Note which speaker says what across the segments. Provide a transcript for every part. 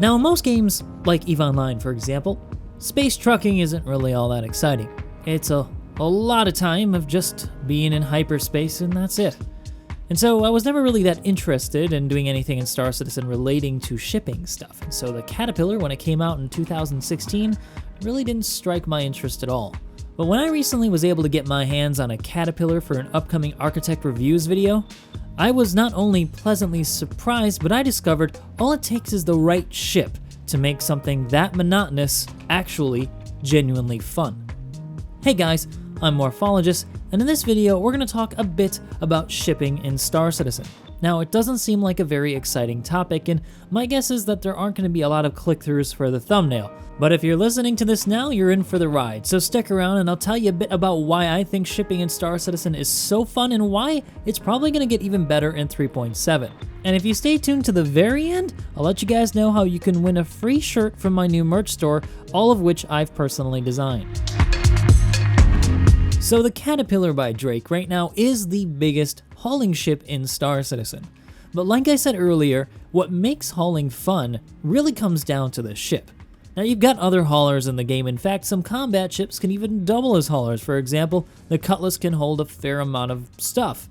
Speaker 1: Now, in most games, like EVE Online for example, space trucking isn't really all that exciting. It's a lot of time of just being in hyperspace and that's it. And so I was never really that interested in doing anything in Star Citizen relating to shipping stuff. And so the Caterpillar, when it came out in 2016, really didn't strike my interest at all. But when I recently was able to get my hands on a Caterpillar for an upcoming Architect Reviews video, I was not only pleasantly surprised, but I discovered all it takes is the right ship to make something that monotonous actually genuinely fun. Hey guys, I'm Morphologist, and in this video we're going to talk a bit about shipping in Star Citizen. Now, it doesn't seem like a very exciting topic, and my guess is that there aren't going to be a lot of click-throughs for the thumbnail. But if you're listening to this now, you're in for the ride, so stick around and I'll tell you a bit about why I think shipping in Star Citizen is so fun and why it's probably going to get even better in 3.7. And if you stay tuned to the very end, I'll let you guys know how you can win a free shirt from my new merch store, all of which I've personally designed. So the Caterpillar by Drake right now is the biggest hauling ship in Star Citizen. But like I said earlier, what makes hauling fun really comes down to the ship. Now you've got other haulers in the game. In fact, some combat ships can even double as haulers. For example, the Cutlass can hold a fair amount of stuff.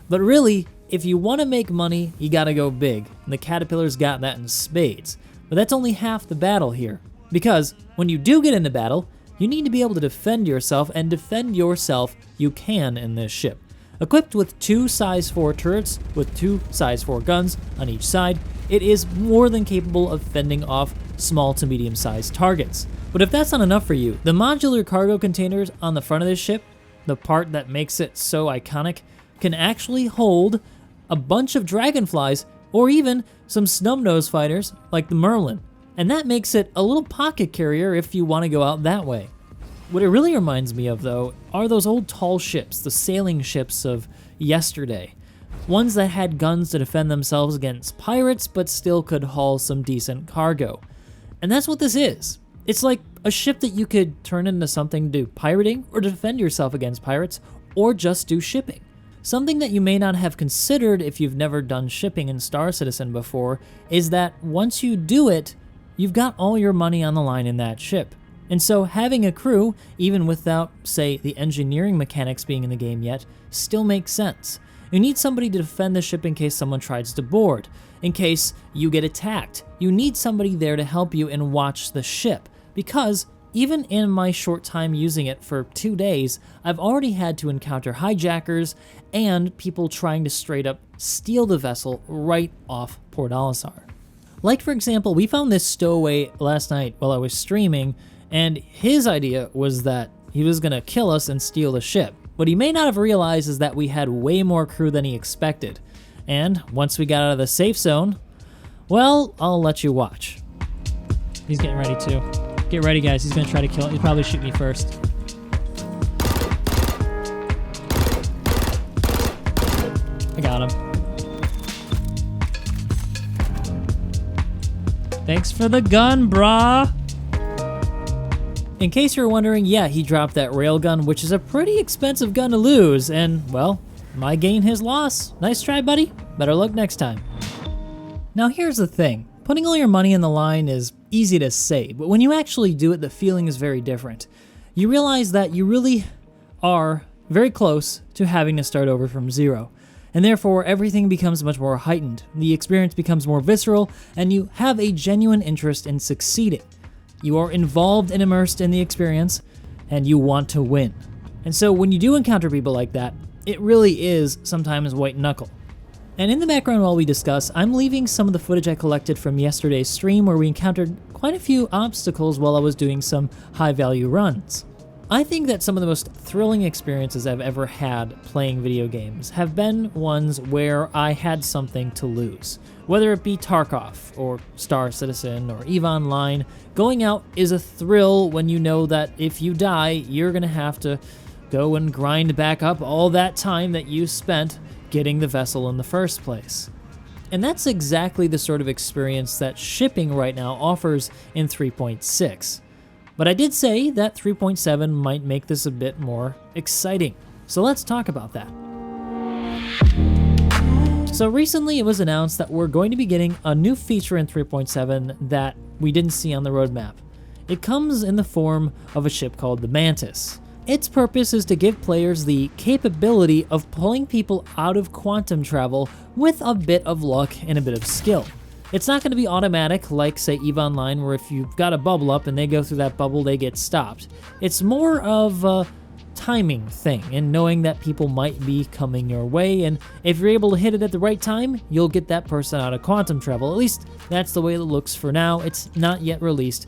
Speaker 1: But really, if you want to make money, you gotta go big. And the Caterpillar's got that in spades. But that's only half the battle here. Because when you do get into battle, you need to be able to defend yourself, and defend yourself you can in this ship. Equipped with 2 size 4 turrets with 2 size 4 guns on each side, it is more than capable of fending off small to medium sized targets. But if that's not enough for you, the modular cargo containers on the front of this ship, the part that makes it so iconic, can actually hold a bunch of dragonflies or even some snub-nosed fighters like the Merlin. And that makes it a little pocket carrier if you want to go out that way. What it really reminds me of, though, are those old tall ships, the sailing ships of yesterday. Ones that had guns to defend themselves against pirates, but still could haul some decent cargo. And that's what this is. It's like a ship that you could turn into something to do pirating, or defend yourself against pirates, or just do shipping. Something that you may not have considered if you've never done shipping in Star Citizen before is that once you do it, you've got all your money on the line in that ship. And so having a crew, even without, say, the engineering mechanics being in the game yet, still makes sense. You need somebody to defend the ship in case someone tries to board. In case you get attacked, you need somebody there to help you and watch the ship. Because even in my short time using it for 2 days, I've already had to encounter hijackers and people trying to straight up steal the vessel right off Port Olisar. Like, for example, we found this stowaway last night while I was streaming, and his idea was that he was going to kill us and steal the ship. What he may not have realized is that we had way more crew than he expected. And once we got out of the safe zone, well, I'll let you watch. He's getting ready to. Get ready, guys. He's going to try to kill it. He'll probably shoot me first. I got him. Thanks for the gun, brah! In case you're wondering, yeah, he dropped that railgun, which is a pretty expensive gun to lose, and, well, my gain, his loss. Nice try, buddy. Better luck next time. Now here's the thing. Putting all your money in the line is easy to say, but when you actually do it, the feeling is very different. You realize that you really are very close to having to start over from zero. And therefore, everything becomes much more heightened. The experience becomes more visceral, and you have a genuine interest in succeeding. You are involved and immersed in the experience, and you want to win. And so when you do encounter people like that, it really is sometimes white knuckle. And in the background while we discuss, I'm leaving some of the footage I collected from yesterday's stream where we encountered quite a few obstacles while I was doing some high-value runs. I think that some of the most thrilling experiences I've ever had playing video games have been ones where I had something to lose. Whether it be Tarkov, or Star Citizen, or EVE Online, going out is a thrill when you know that if you die, you're gonna have to go and grind back up all that time that you spent getting the vessel in the first place. And that's exactly the sort of experience that shipping right now offers in 3.6. But I did say that 3.7 might make this a bit more exciting. So let's talk about that. So recently it was announced that we're going to be getting a new feature in 3.7 that we didn't see on the roadmap. It comes in the form of a ship called the Mantis. Its purpose is to give players the capability of pulling people out of quantum travel with a bit of luck and a bit of skill. It's not going to be automatic like, say, EVE Online, where if you've got a bubble up and they go through that bubble, they get stopped. It's more of a timing thing and knowing that people might be coming your way, and if you're able to hit it at the right time, you'll get that person out of quantum travel. At least that's the way it looks for now. It's not yet released.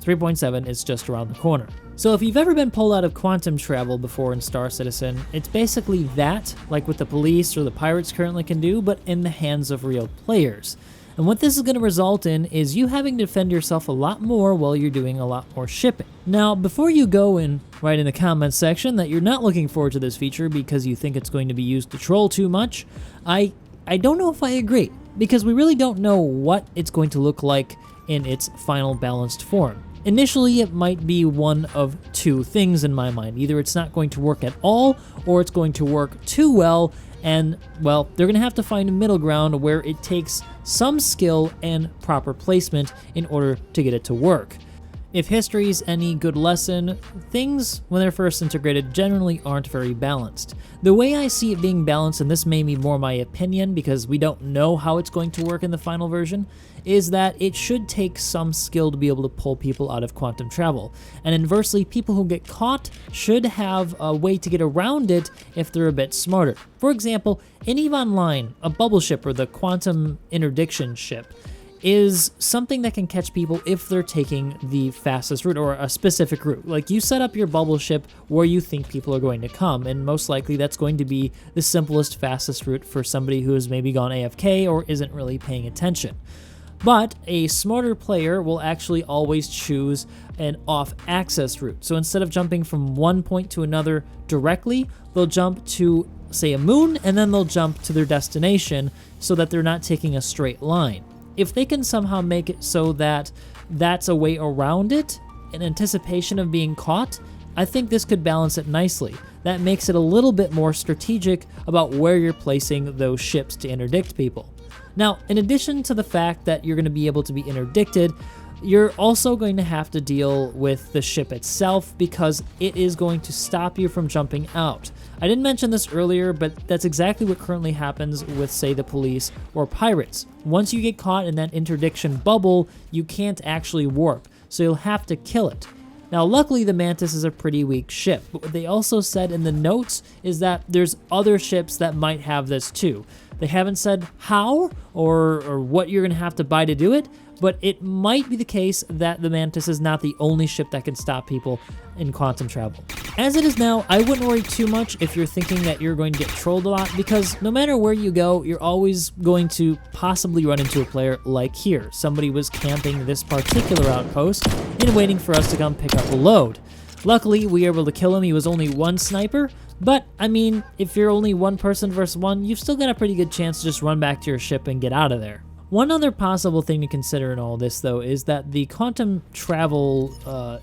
Speaker 1: 3.7 is just around the corner. So if you've ever been pulled out of quantum travel before in Star Citizen, it's basically that, like what the police or the pirates currently can do, but in the hands of real players. And what this is going to result in is you having to defend yourself a lot more while you're doing a lot more shipping. Now, before you go and write in the comments section that you're not looking forward to this feature because you think it's going to be used to troll too much, I don't know if I agree, because we really don't know what it's going to look like in its final balanced form. Initially, it might be one of two things in my mind. Either it's not going to work at all, or it's going to work too well, and, well, they're going to have to find a middle ground where it takes some skill and proper placement in order to get it to work. If history's any good lesson, things, when they're first integrated, generally aren't very balanced. The way I see it being balanced, and this may be more my opinion because we don't know how it's going to work in the final version, is that it should take some skill to be able to pull people out of quantum travel. And inversely, people who get caught should have a way to get around it if they're a bit smarter. For example, in EVE Online, a bubble ship, or the quantum interdiction ship, is something that can catch people if they're taking the fastest route or a specific route. Like, you set up your bubble ship where you think people are going to come, and most likely that's going to be the simplest, fastest route for somebody who has maybe gone AFK or isn't really paying attention. But a smarter player will actually always choose an off-axis route. So instead of jumping from one point to another directly, they'll jump to, say, a moon, and then they'll jump to their destination so that they're not taking a straight line. If they can somehow make it so that that's a way around it in anticipation of being caught, I think this could balance it nicely. That makes it a little bit more strategic about where you're placing those ships to interdict people. Now, in addition to the fact that you're going to be able to be interdicted, you're also going to have to deal with the ship itself because it is going to stop you from jumping out. I didn't mention this earlier, but that's exactly what currently happens with, say, the police or pirates. Once you get caught in that interdiction bubble, you can't actually warp, so you'll have to kill it. Now, luckily, the Mantis is a pretty weak ship, but what they also said in the notes is that there's other ships that might have this too. They haven't said how or what you're going to have to buy to do it, but it might be the case that the Mantis is not the only ship that can stop people in quantum travel. As it is now, I wouldn't worry too much if you're thinking that you're going to get trolled a lot, because no matter where you go, you're always going to possibly run into a player like here. Somebody was camping this particular outpost and waiting for us to come pick up a load. Luckily, we were able to kill him. He was only one sniper, but, I mean, if you're only one person versus one, you've still got a pretty good chance to just run back to your ship and get out of there. One other possible thing to consider in all this, though, is that the quantum travel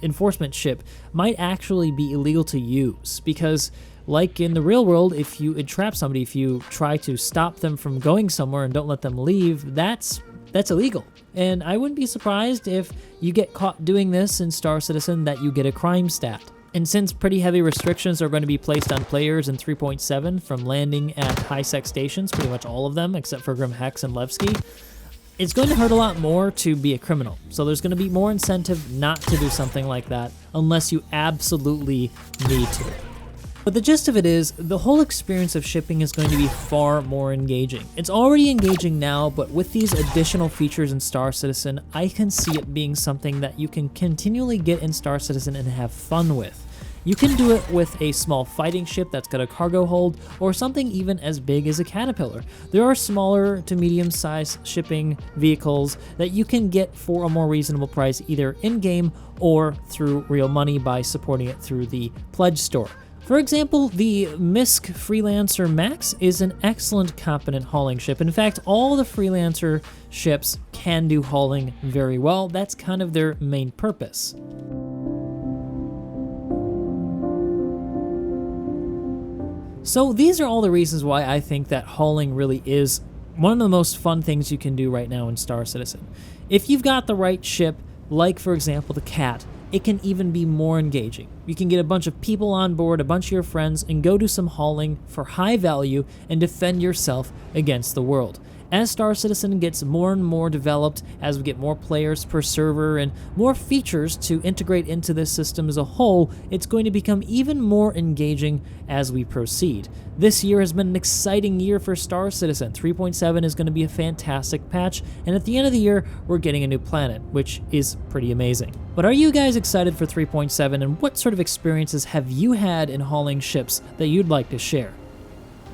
Speaker 1: enforcement ship might actually be illegal to use, because, like in the real world, if you entrap somebody, if you try to stop them from going somewhere and don't let them leave, that's illegal. And I wouldn't be surprised if you get caught doing this in Star Citizen that you get a crime stat. And since pretty heavy restrictions are going to be placed on players in 3.7 from landing at high-sec stations, pretty much all of them except for Grim Hex and Levski, it's going to hurt a lot more to be a criminal. So there's going to be more incentive not to do something like that unless you absolutely need to. But the gist of it is, the whole experience of shipping is going to be far more engaging. It's already engaging now, but with these additional features in Star Citizen, I can see it being something that you can continually get in Star Citizen and have fun with. You can do it with a small fighting ship that's got a cargo hold, or something even as big as a Caterpillar. There are smaller to medium-sized shipping vehicles that you can get for a more reasonable price, either in-game or through real money by supporting it through the Pledge store. For example, the MISC Freelancer Max is an excellent competent hauling ship. In fact, all the Freelancer ships can do hauling very well. That's kind of their main purpose. So these are all the reasons why I think that hauling really is one of the most fun things you can do right now in Star Citizen. If you've got the right ship, like for example the Cat, it can even be more engaging. You can get a bunch of people on board, a bunch of your friends, and go do some hauling for high value and defend yourself against the world. As Star Citizen gets more and more developed, as we get more players per server and more features to integrate into this system as a whole, it's going to become even more engaging as we proceed. This year has been an exciting year for Star Citizen. 3.7 is going to be a fantastic patch, and at the end of the year, we're getting a new planet, which is pretty amazing. But are you guys excited for 3.7, and what sort of experiences have you had in hauling ships that you'd like to share?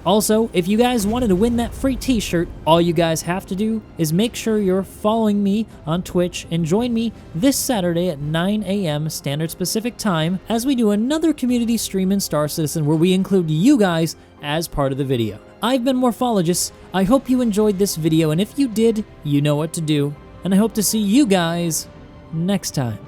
Speaker 1: Also, if you guys wanted to win that free t-shirt, all you guys have to do is make sure you're following me on Twitch and join me this Saturday at 9 a.m. Standard Pacific Time as we do another community stream in Star Citizen where we include you guys as part of the video. I've been Morphologus. I hope you enjoyed this video, and if you did, you know what to do. And I hope to see you guys next time.